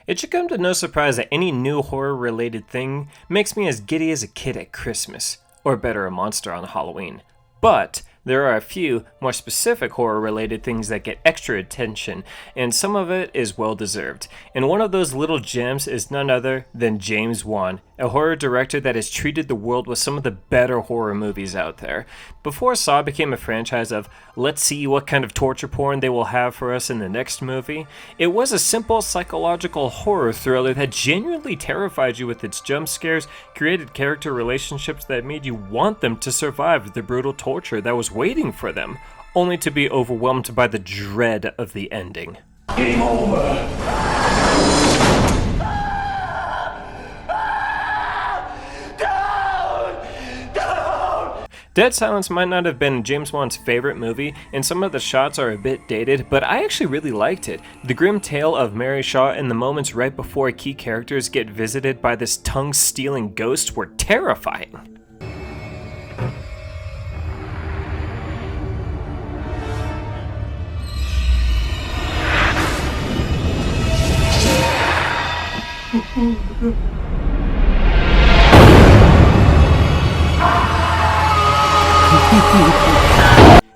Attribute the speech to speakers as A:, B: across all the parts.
A: It should come to no surprise that any new horror-related thing makes me as giddy as a kid at Christmas, or better, a monster on Halloween. But there are a few more specific horror-related things that get extra attention, and some of it is well-deserved. And one of those little gems is none other than James Wan, a horror director that has treated the world with some of the better horror movies out there. Before Saw became a franchise of, let's see what kind of torture porn they will have for us in the next movie, it was a simple psychological horror thriller that genuinely terrified you with its jump scares, created character relationships that made you want them to survive the brutal torture that was waiting for them, only to be overwhelmed by the dread of the ending.
B: Game over!
A: Dead Silence might not have been James Wan's favorite movie, and some of the shots are a bit dated, but I actually really liked it. The grim tale of Mary Shaw and the moments right before key characters get visited by this tongue-stealing ghost were terrifying.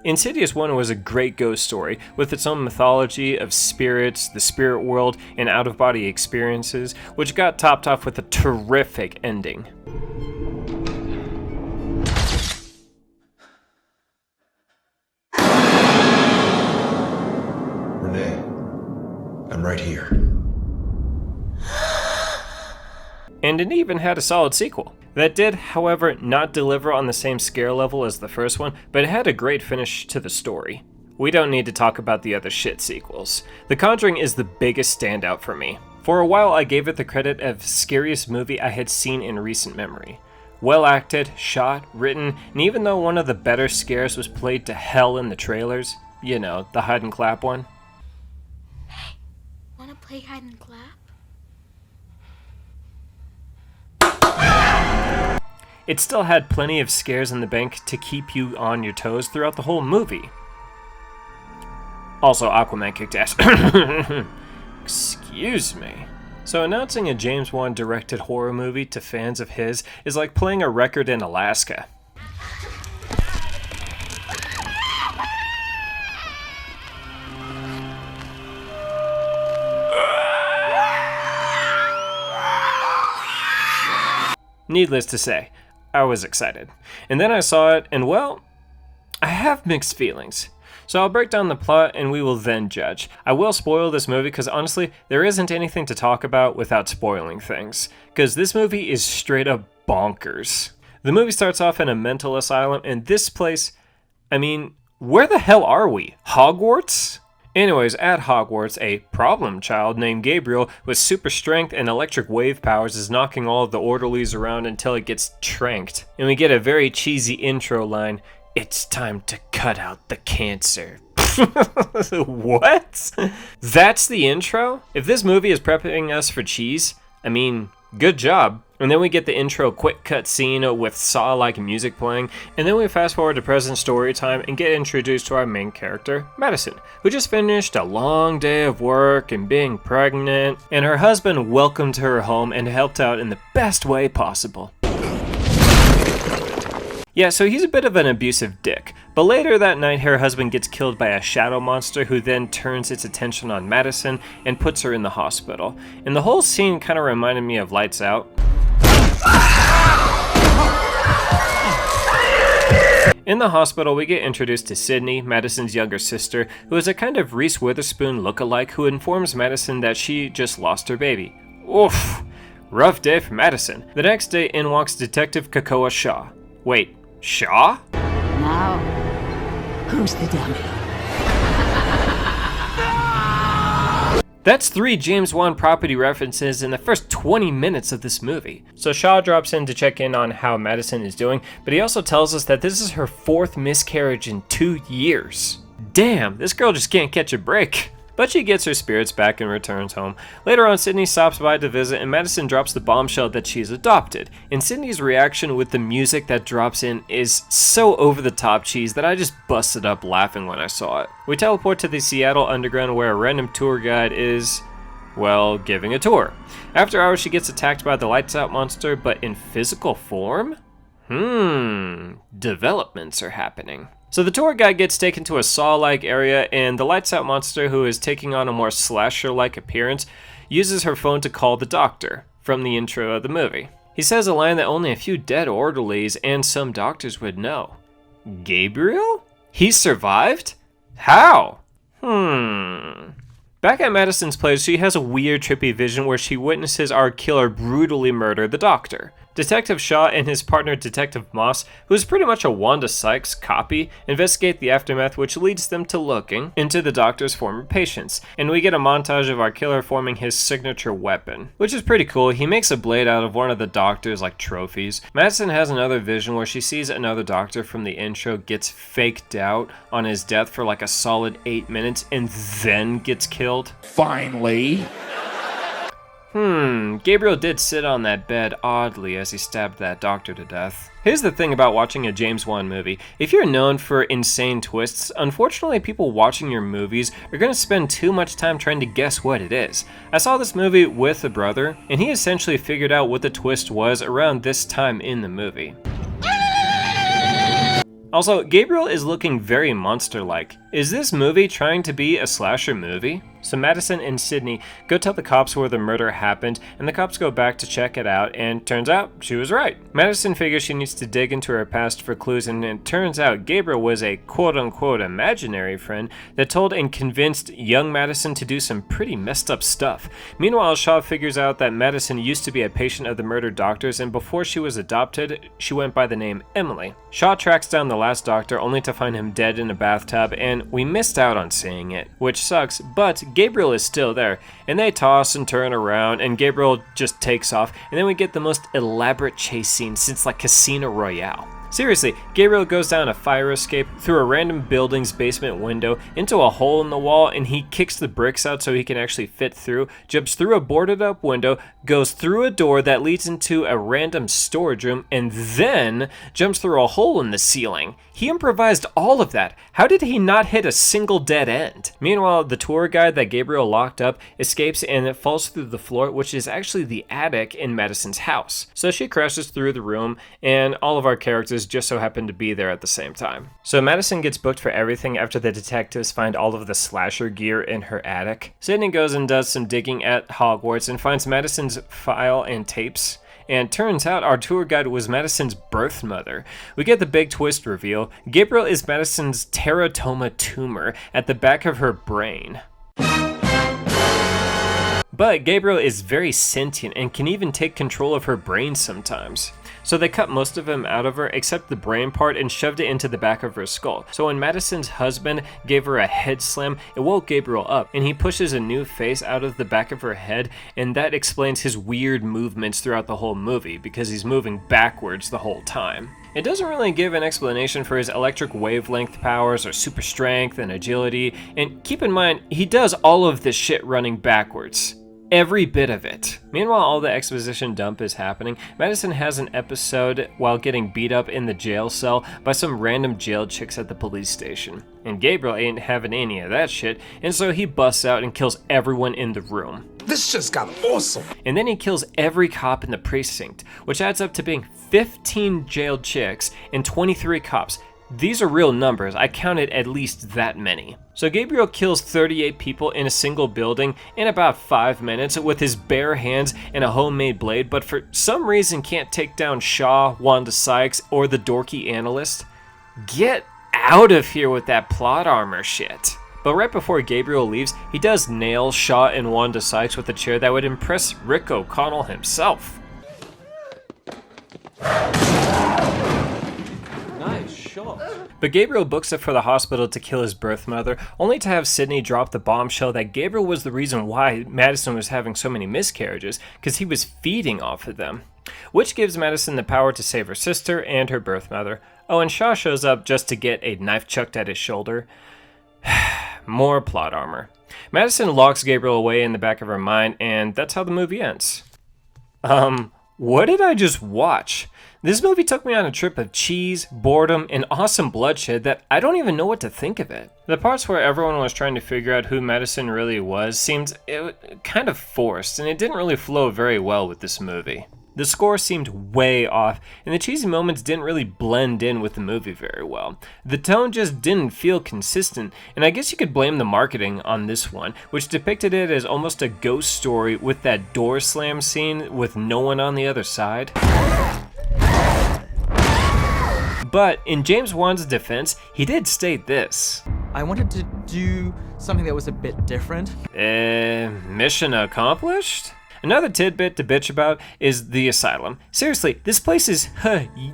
A: Insidious 1 was a great ghost story, with its own mythology of spirits, the spirit world, and out-of-body experiences, which got topped off with a terrific ending.
C: Renee, I'm right here.
A: And it even had a solid sequel. That did, however, not deliver on the same scare level as the first one, but it had a great finish to the story. We don't need to talk about the other shit sequels. The Conjuring is the biggest standout for me. For a while, I gave it the credit of scariest movie I had seen in recent memory. Well acted, shot, written, and even though one of the better scares was played to hell in the trailers, you know, the hide and clap one.
D: Hey, wanna play hide and clap?
A: It still had plenty of scares in the bank to keep you on your toes throughout the whole movie. Also, AQUAMAN kicked ass. Excuse me. So announcing a James Wan directed horror movie to fans of his is like playing a record in Alaska. Needless to say, I was excited. And then I saw it, and well, I have mixed feelings. So I'll break down the plot and we will then judge. I will spoil this movie because honestly, there isn't anything to talk about without spoiling things. Because this movie is straight up bonkers. The movie starts off in a mental asylum, and this place, I mean, where the hell are we? Hogwarts? Anyways, at Hogwarts, a problem child named Gabriel with super strength and electric wave powers is knocking all of the orderlies around until it gets tranked. And we get a very cheesy intro line, "It's time to cut out the cancer." What? That's the intro? If this movie is prepping us for cheese, I mean, good job. And then we get the intro quick cut scene with Saw-like music playing, and then we fast forward to present story time and get introduced to our main character, Madison, who just finished a long day of work and being pregnant, and her husband welcomed her home and helped out in the best way possible. Yeah, so he's a bit of an abusive dick, but later that night her husband gets killed by a shadow monster who then turns its attention on Madison and puts her in the hospital. And the whole scene kind of reminded me of Lights Out. In the hospital, we get introduced to Sydney, Madison's younger sister, who is a kind of Reese Witherspoon look-alike who informs Madison that she just lost her baby. Oof, rough day for Madison. The next day, in walks Detective Kakoa Shaw. Wait, Shaw?
E: Now, who's the dummy?
A: That's 3 James Wan property references in the first 20 minutes of this movie. So Shaw drops in to check in on how Madison is doing, but he also tells us that this is her 4th miscarriage in 2 years. Damn, this girl just can't catch a break. But she gets her spirits back and returns home. Later on, Sydney stops by to visit, and Madison drops the bombshell that she's adopted. And Sydney's reaction with the music that drops in is so over-the-top cheese that I just busted up laughing when I saw it. We teleport to the Seattle Underground where a random tour guide is Well, giving a tour. After hours, she gets attacked by the lights out monster, but in physical form? Developments are happening. So the tour guide gets taken to a Saw-like area, and the lights out monster, who is taking on a more slasher-like appearance, uses her phone to call the doctor from the intro of the movie. He says a line that only a few dead orderlies and some doctors would know. Gabriel? He survived? How? Back at Madison's place, she has a weird, trippy vision where she witnesses our killer brutally murder the doctor. Detective Shaw and his partner Detective Moss, who is pretty much a Wanda Sykes copy, investigate the aftermath, which leads them to looking into the doctor's former patients, and we get a montage of our killer forming his signature weapon, which is pretty cool. He makes a blade out of one of the doctor's trophies. Madison has another vision where she sees another doctor from the intro gets faked out on his death for a solid 8 minutes and then gets killed.
B: Finally.
A: Gabriel did sit on that bed oddly as he stabbed that doctor to death. Here's the thing about watching a James Wan movie. If you're known for insane twists, unfortunately people watching your movies are going to spend too much time trying to guess what it is. I saw this movie with a brother, and he essentially figured out what the twist was around this time in the movie. Also, Gabriel is looking very monster-like. Is this movie trying to be a slasher movie? So Madison and Sydney go tell the cops where the murder happened, and the cops go back to check it out, and turns out she was right. Madison figures she needs to dig into her past for clues, and it turns out Gabriel was a quote-unquote imaginary friend that told and convinced young Madison to do some pretty messed up stuff. Meanwhile, Shaw figures out that Madison used to be a patient of the murdered doctors, and before she was adopted, she went by the name Emily. Shaw tracks down the last doctor only to find him dead in a bathtub, and we missed out on seeing it, which sucks, but Gabriel is still there, and they toss and turn around, and Gabriel just takes off, and then we get the most elaborate chase scene since Casino Royale. Seriously, Gabriel goes down a fire escape through a random building's basement window into a hole in the wall, and he kicks the bricks out so he can actually fit through, jumps through a boarded up window, goes through a door that leads into a random storage room, and then jumps through a hole in the ceiling. He improvised all of that. How did he not hit a single dead end? Meanwhile, the tour guide that Gabriel locked up escapes and it falls through the floor, which is actually the attic in Madison's house. So she crashes through the room, and all of our characters just so happen to be there at the same time. So Madison gets booked for everything after the detectives find all of the slasher gear in her attic. Sydney goes and does some digging at Hogwarts and finds Madison's file and tapes. And turns out our tour guide was Madison's birth mother. We get the big twist reveal. Gabriel is Madison's teratoma tumor at the back of her brain. But Gabriel is very sentient and can even take control of her brain sometimes. So they cut most of him out of her except the brain part and shoved it into the back of her skull. So when Madison's husband gave her a head slam, it woke Gabriel up, and he pushes a new face out of the back of her head, and that explains his weird movements throughout the whole movie because he's moving backwards the whole time. It doesn't really give an explanation for his electric wavelength powers or super strength and agility, and keep in mind, he does all of this shit running backwards. Every bit of it. Meanwhile, all the exposition dump is happening. Madison has an episode while getting beat up in the jail cell by some random jail chicks at the police station. And Gabriel ain't having any of that shit, and so he busts out and kills everyone in the room.
B: This just got awesome.
A: And then he kills every cop in the precinct, which adds up to being 15 jailed chicks and 23 cops. These are real numbers. I counted at least that many. So Gabriel kills 38 people in a single building in about 5 minutes with his bare hands and a homemade blade, but for some reason can't take down Shaw, Wanda Sykes, or the dorky analyst. Get out of here with that plot armor shit. But right before Gabriel leaves, he does nail Shaw and Wanda Sykes with a chair that would impress Rick O'Connell himself. But Gabriel books it for the hospital to kill his birth mother, only to have Sydney drop the bombshell that Gabriel was the reason why Madison was having so many miscarriages, because he was feeding off of them. Which gives Madison the power to save her sister and her birth mother. Oh, and Shaw shows up just to get a knife chucked at his shoulder. More plot armor. Madison locks Gabriel away in the back of her mind, and that's how the movie ends. What did I just watch? This movie took me on a trip of cheese, boredom, and awesome bloodshed that I don't even know what to think of it. The parts where everyone was trying to figure out who Madison really was seemed kind of forced, and it didn't really flow very well with this movie. The score seemed way off, and the cheesy moments didn't really blend in with the movie very well. The tone just didn't feel consistent, and I guess you could blame the marketing on this one, which depicted it as almost a ghost story with that door slam scene with no one on the other side. But in James Wan's defense, he did state this.
F: I wanted to do something that was a bit different.
A: Mission accomplished? Another tidbit to bitch about is the asylum. Seriously, this place is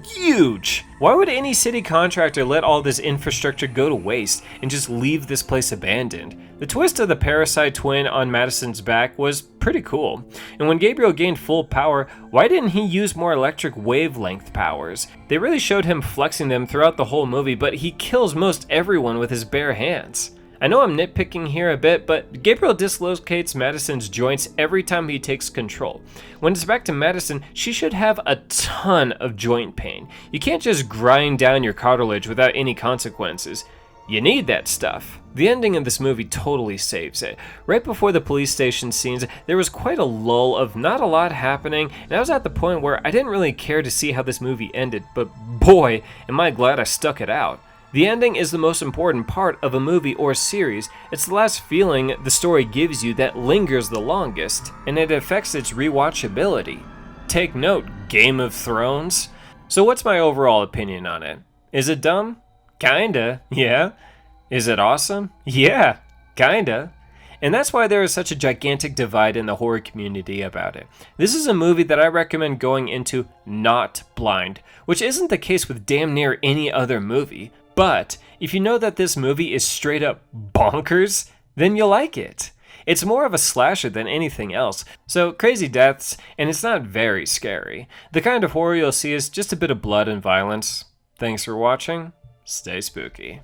A: huge. Why would any city contractor let all this infrastructure go to waste and just leave this place abandoned? The twist of the parasite twin on Madison's back was pretty cool. And when Gabriel gained full power, why didn't he use more electric wavelength powers? They really showed him flexing them throughout the whole movie, but he kills most everyone with his bare hands. I know I'm nitpicking here a bit, but Gabriel dislocates Madison's joints every time he takes control. When it's back to Madison, she should have a ton of joint pain. You can't just grind down your cartilage without any consequences. You need that stuff. The ending of this movie totally saves it. Right before the police station scenes, there was quite a lull of not a lot happening, and I was at the point where I didn't really care to see how this movie ended, but boy, am I glad I stuck it out. The ending is the most important part of a movie or series. It's the last feeling the story gives you that lingers the longest, and it affects its rewatchability. Take note, Game of Thrones. So what's my overall opinion on it? Is it dumb? Kinda, yeah. Is it awesome? Yeah, kinda. And that's why there is such a gigantic divide in the horror community about it. This is a movie that I recommend going into not blind, which isn't the case with damn near any other movie. But if you know that this movie is straight up bonkers, then you'll like it. It's more of a slasher than anything else, so crazy deaths, and it's not very scary. The kind of horror you'll see is just a bit of blood and violence. Thanks for watching. Stay spooky.